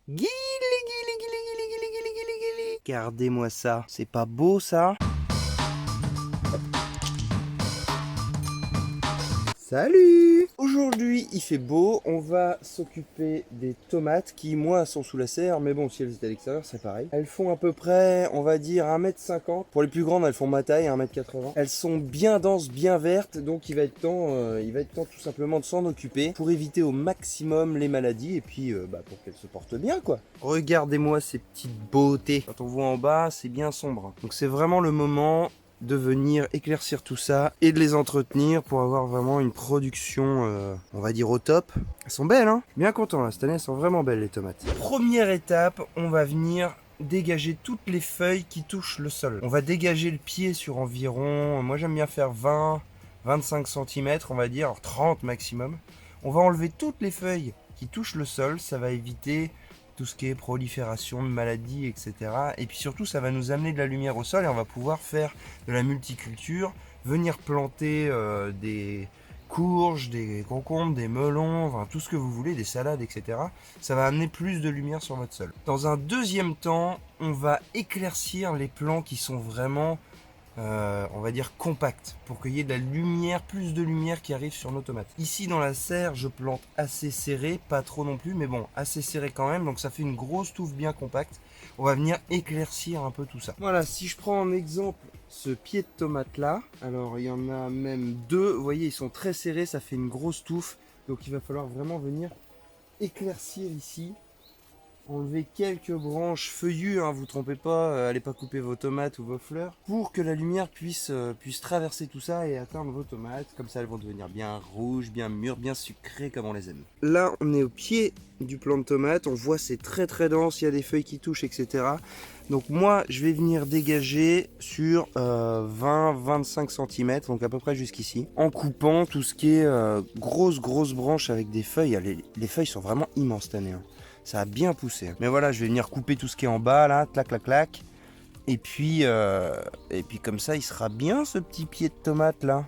Guili, guili, guili, guili, guili, guili, guili, guili. Regardez-moi ça, c'est pas beau ça? Salut! Aujourd'hui il fait beau, on va s'occuper des tomates qui moi sont sous la serre, mais bon si elles étaient à l'extérieur c'est pareil. Elles font à peu près on va dire 1,50 m, pour les plus grandes elles font ma taille, 1,80 m. Elles sont bien denses, bien vertes, donc il va être temps tout simplement de s'en occuper pour éviter au maximum les maladies et puis pour qu'elles se portent bien quoi. Regardez-moi ces petites beautés, quand on voit en bas c'est bien sombre, donc c'est vraiment le moment de venir éclaircir tout ça et de les entretenir pour avoir vraiment une production, on va dire au top. Elles sont belles, hein? Bien content là, cette année elles sont vraiment belles les tomates. Première étape, on va venir dégager toutes les feuilles qui touchent le sol. On va dégager le pied sur environ, moi j'aime bien faire 20-25 cm, on va dire, 30 maximum. On va enlever toutes les feuilles qui touchent le sol, ça va éviter tout ce qui est prolifération de maladies, etc. Et puis surtout, ça va nous amener de la lumière au sol et on va pouvoir faire de la multiculture, venir planter des courges, des concombres, des melons, enfin, tout ce que vous voulez, des salades, etc. Ça va amener plus de lumière sur votre sol. Dans un deuxième temps, on va éclaircir les plants qui sont vraiment on va dire compact, pour qu'il y ait de la lumière, plus de lumière qui arrive sur nos tomates. Ici dans la serre, je plante assez serré, pas trop non plus, mais bon, assez serré quand même, donc ça fait une grosse touffe bien compacte. On va venir éclaircir un peu tout ça. Voilà, si je prends en exemple ce pied de tomate là, alors il y en a même deux, vous voyez, ils sont très serrés, ça fait une grosse touffe, donc il va falloir vraiment venir éclaircir ici. Enlever quelques branches feuillues, hein, vous trompez pas, allez pas couper vos tomates ou vos fleurs, pour que la lumière puisse traverser tout ça et atteindre vos tomates, comme ça elles vont devenir bien rouges, bien mûres, bien sucrées comme on les aime. Là on est au pied du plant de tomate, on voit c'est très très dense, il y a des feuilles qui touchent, etc. Donc moi je vais venir dégager sur 20-25 cm, donc à peu près jusqu'ici, en coupant tout ce qui est grosses branches avec des feuilles. Les feuilles sont vraiment immenses cette année, hein. Ça a bien poussé. Mais voilà, je vais venir couper tout ce qui est en bas là, clac clac clac. Et puis comme ça, il sera bien ce petit pied de tomate là.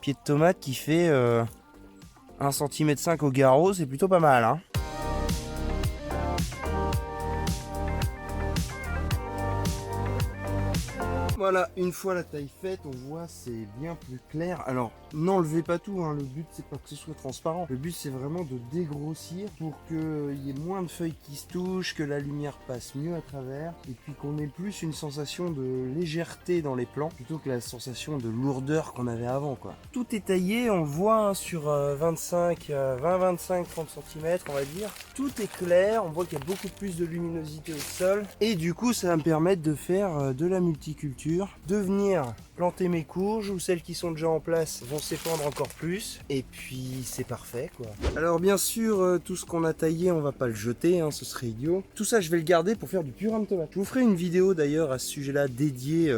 Pied de tomate qui fait 1,5 cm au garrot, c'est plutôt pas mal, hein. Voilà, une fois la taille faite, on voit c'est bien plus clair. Alors, n'enlevez pas tout, hein. Le but c'est pas que ce soit transparent. Le but c'est vraiment de dégrossir pour qu'il y ait moins de feuilles qui se touchent, que la lumière passe mieux à travers, et puis qu'on ait plus une sensation de légèreté dans les plants, plutôt que la sensation de lourdeur qu'on avait avant, quoi. Tout est taillé, on le voit, hein, sur 20-25-30 cm, on va dire. Tout est clair, on voit qu'il y a beaucoup plus de luminosité au sol, et du coup ça va me permettre de faire de la multiculture, de venir planter mes courges, ou celles qui sont déjà en place vont s'épandre encore plus, et puis c'est parfait quoi. Alors bien sûr, tout ce qu'on a taillé on va pas le jeter, hein, ce serait idiot. Tout ça je vais le garder pour faire du purin de tomate. Je vous ferai une vidéo d'ailleurs à ce sujet là dédiée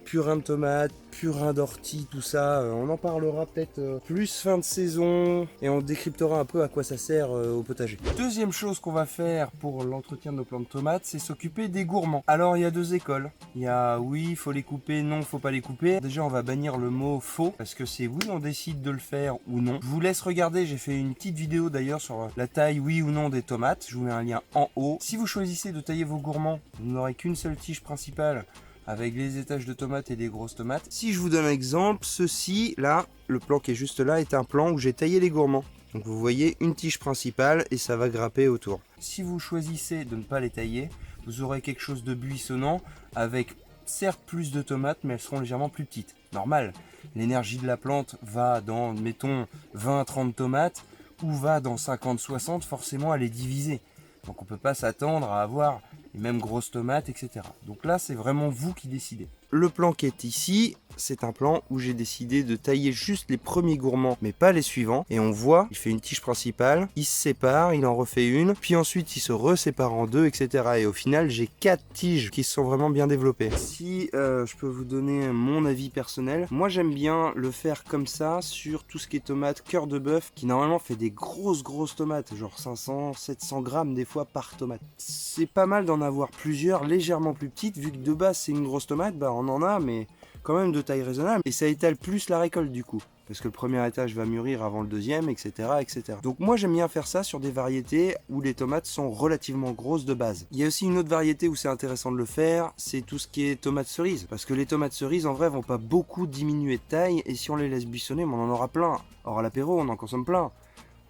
purin de tomate, purin d'ortie, tout ça, on en parlera peut-être plus fin de saison et on décryptera un peu à quoi ça sert au potager. Deuxième chose qu'on va faire pour l'entretien de nos plants de tomates, c'est s'occuper des gourmands. Alors il y a deux écoles, il y a oui, il faut les couper, non, faut pas les couper. Déjà on va bannir le mot faux, parce que c'est oui, on décide de le faire ou non. Je vous laisse regarder, j'ai fait une petite vidéo d'ailleurs sur la taille oui ou non des tomates, je vous mets un lien en haut. Si vous choisissez de tailler vos gourmands, vous n'aurez qu'une seule tige principale, avec les étages de tomates et des grosses tomates. Si je vous donne un exemple, ceci, là, le plan qui est juste là, est un plan où j'ai taillé les gourmands. Donc vous voyez une tige principale et ça va grapper autour. Si vous choisissez de ne pas les tailler, vous aurez quelque chose de buissonnant avec certes plus de tomates, mais elles seront légèrement plus petites. Normal, l'énergie de la plante va dans, mettons, 20-30 tomates ou va dans 50-60, forcément elle est divisée. Donc on ne peut pas s'attendre à avoir les mêmes grosses tomates, etc. Donc là, c'est vraiment vous qui décidez. Le plan qui est ici, c'est un plan où j'ai décidé de tailler juste les premiers gourmands, mais pas les suivants. Et on voit, il fait une tige principale, il se sépare, il en refait une, puis ensuite il se resépare en deux, etc. Et au final, j'ai 4 tiges qui se sont vraiment bien développées. Si je peux vous donner mon avis personnel, moi j'aime bien le faire comme ça sur tout ce qui est tomate cœur de bœuf, qui normalement fait des grosses tomates, genre 500-700 grammes des fois par tomate. C'est pas mal d'en avoir plusieurs légèrement plus petites, vu que de base c'est une grosse tomate, bah on en a, mais quand même de taille raisonnable et ça étale plus la récolte du coup. Parce que le premier étage va mûrir avant le deuxième, etc., etc. Donc moi j'aime bien faire ça sur des variétés où les tomates sont relativement grosses de base. Il y a aussi une autre variété où c'est intéressant de le faire, c'est tout ce qui est tomates cerises. Parce que les tomates cerises en vrai vont pas beaucoup diminuer de taille et si on les laisse buissonner, on en aura plein. Or à l'apéro on en consomme plein.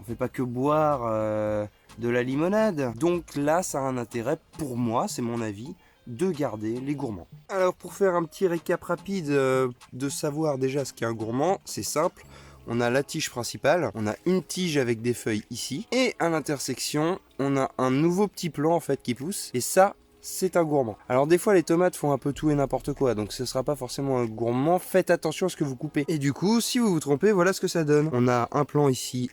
On fait pas que boire de la limonade. Donc là ça a un intérêt pour moi, c'est mon avis, de garder les gourmands. Alors pour faire un petit récap rapide de savoir déjà ce qu'est un gourmand, c'est simple. On a la tige principale, on a une tige avec des feuilles ici, et à l'intersection, on a un nouveau petit plant en fait qui pousse, et ça, c'est un gourmand. Alors des fois les tomates font un peu tout et n'importe quoi, donc ce sera pas forcément un gourmand, faites attention à ce que vous coupez. Et du coup, si vous vous trompez, voilà ce que ça donne. On a un plant ici,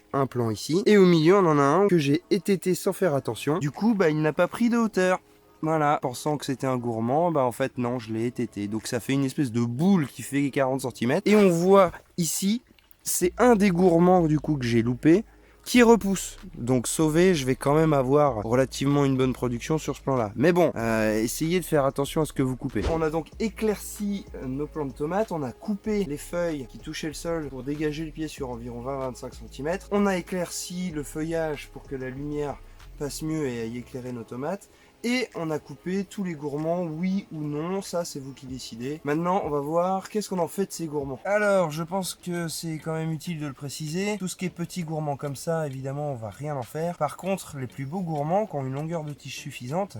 et au milieu on en a un que j'ai étêté sans faire attention. Du coup, il n'a pas pris de hauteur. Voilà, pensant que c'était un gourmand, en fait non, je l'ai étêté. Donc ça fait une espèce de boule qui fait 40 cm. Et on voit ici, c'est un des gourmands du coup que j'ai loupé, qui repousse. Donc sauvé, je vais quand même avoir relativement une bonne production sur ce plan-là. Mais bon, essayez de faire attention à ce que vous coupez. On a donc éclairci nos plants de tomates, on a coupé les feuilles qui touchaient le sol pour dégager le pied sur environ 20-25 cm. On a éclairci le feuillage pour que la lumière passe mieux et aille éclairer nos tomates. Et on a coupé tous les gourmands, oui ou non, ça c'est vous qui décidez. Maintenant on va voir qu'est-ce qu'on en fait de ces gourmands. Alors je pense que c'est quand même utile de le préciser. Tout ce qui est petit gourmand comme ça, évidemment on va rien en faire. Par contre les plus beaux gourmands qui ont une longueur de tige suffisante,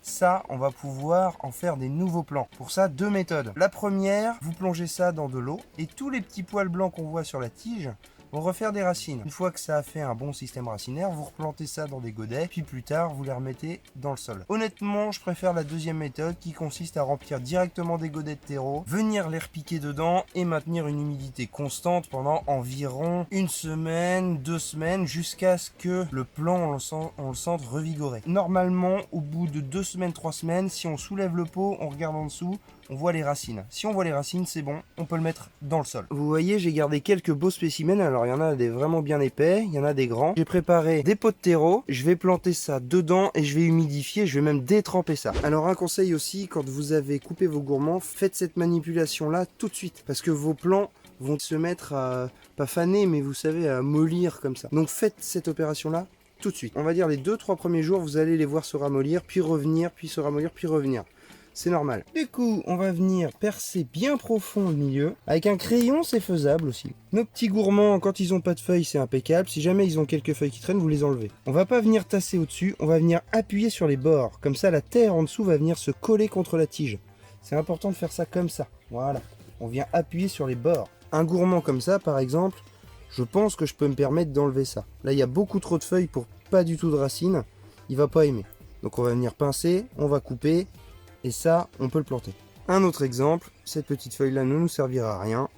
ça on va pouvoir en faire des nouveaux plants. Pour ça 2 méthodes. La première, vous plongez ça dans de l'eau et tous les petits poils blancs qu'on voit sur la tige vont refaire des racines. Une fois que ça a fait un bon système racinaire, vous replantez ça dans des godets, puis plus tard, vous les remettez dans le sol. Honnêtement, je préfère la deuxième méthode qui consiste à remplir directement des godets de terreau, venir les repiquer dedans et maintenir une humidité constante pendant environ 1 semaine, 2 semaines, jusqu'à ce que le plant, on le sente revigoré. Normalement, au bout de 2 semaines, 3 semaines, si on soulève le pot, on regarde en dessous, on voit les racines. Si on voit les racines, c'est bon, on peut le mettre dans le sol. Vous voyez, j'ai gardé quelques beaux spécimens. Alors, il y en a des vraiment bien épais, il y en a des grands. J'ai préparé des pots de terreau. Je vais planter ça dedans et je vais humidifier. Je vais même détremper ça. Alors, un conseil aussi, quand vous avez coupé vos gourmands, faites cette manipulation-là tout de suite. Parce que vos plants vont se mettre à, pas faner, mais vous savez, à mollir comme ça. Donc, faites cette opération-là tout de suite. On va dire les 2-3 premiers jours, vous allez les voir se ramollir, puis revenir, puis se ramollir, puis revenir. C'est normal. Du coup, on va venir percer bien profond au milieu. Avec un crayon, c'est faisable aussi. Nos petits gourmands, quand ils n'ont pas de feuilles, c'est impeccable. Si jamais ils ont quelques feuilles qui traînent, vous les enlevez. On va pas venir tasser au-dessus, on va venir appuyer sur les bords. Comme ça, la terre en dessous va venir se coller contre la tige. C'est important de faire ça comme ça. Voilà. On vient appuyer sur les bords. Un gourmand comme ça, par exemple, je pense que je peux me permettre d'enlever ça. Là, il y a beaucoup trop de feuilles pour pas du tout de racines. Il va pas aimer. Donc on va venir pincer, on va couper. Et ça, on peut le planter. Un autre exemple, cette petite feuille-là ne nous servira à rien.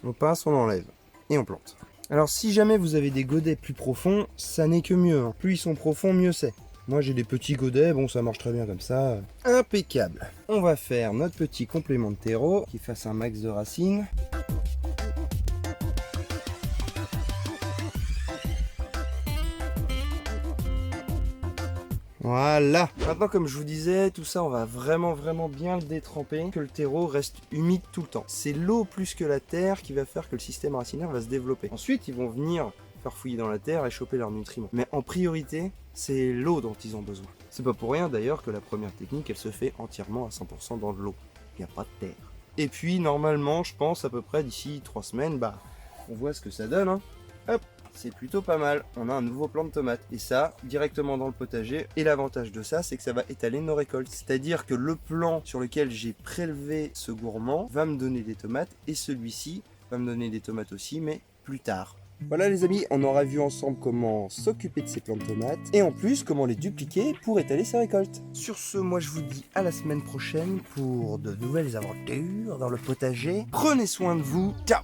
On pince, on enlève et on plante. Alors si jamais vous avez des godets plus profonds, ça n'est que mieux. Hein. Plus ils sont profonds, mieux c'est. Moi j'ai des petits godets, bon ça marche très bien comme ça. Impeccable. On va faire notre petit complément de terreau qui fasse un max de racines. Voilà. Maintenant, comme je vous disais, tout ça, on va vraiment bien le détremper, que le terreau reste humide tout le temps. C'est l'eau plus que la terre qui va faire que le système racinaire va se développer. Ensuite, ils vont venir faire fouiller dans la terre et choper leurs nutriments. Mais en priorité, c'est l'eau dont ils ont besoin. C'est pas pour rien d'ailleurs que la première technique, elle se fait entièrement à 100% dans de l'eau. Il n'y a pas de terre. Et puis, normalement, je pense à peu près d'ici 3 semaines, on voit ce que ça donne, hein. Hop, c'est plutôt pas mal. On a un nouveau plant de tomates. Et ça, directement dans le potager. Et l'avantage de ça, c'est que ça va étaler nos récoltes. C'est-à-dire que le plant sur lequel j'ai prélevé ce gourmand va me donner des tomates. Et celui-ci va me donner des tomates aussi, mais plus tard. Voilà les amis, on aura vu ensemble comment s'occuper de ces plants de tomates. Et en plus, comment les dupliquer pour étaler ses récoltes. Sur ce, moi je vous dis à la semaine prochaine pour de nouvelles aventures dans le potager. Prenez soin de vous. Ciao!